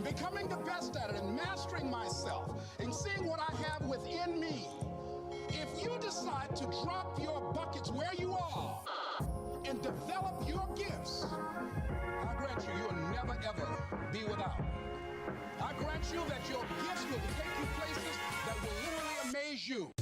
becoming the best at it and mastering myself and seeing what I have within me. If you decide to drop your buckets where you are and develop your gifts, I grant you, you'll never ever be without. I grant you that your gifts will take you places that will literally amaze you.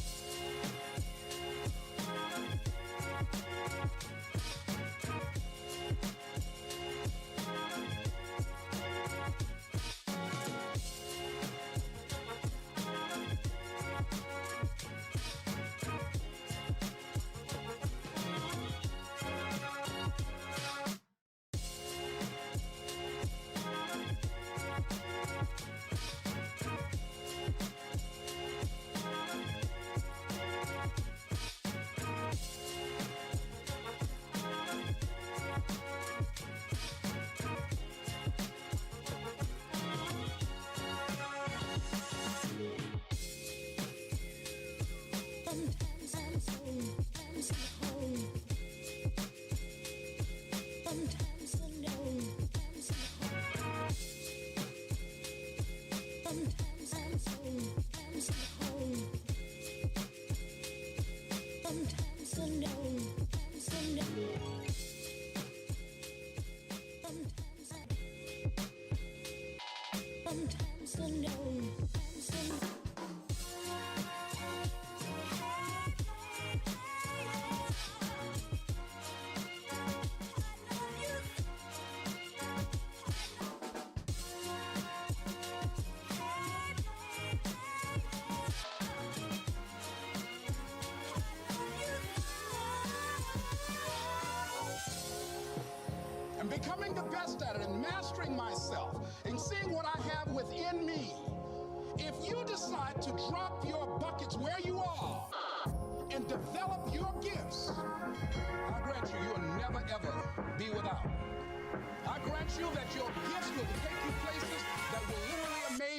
And becoming the best at it and mastering myself and seeing what I have within me. If you decide to drop your buckets where you are and develop your gifts, I grant you, you'll never ever be without. I grant you that your gifts will take you places that will literally amaze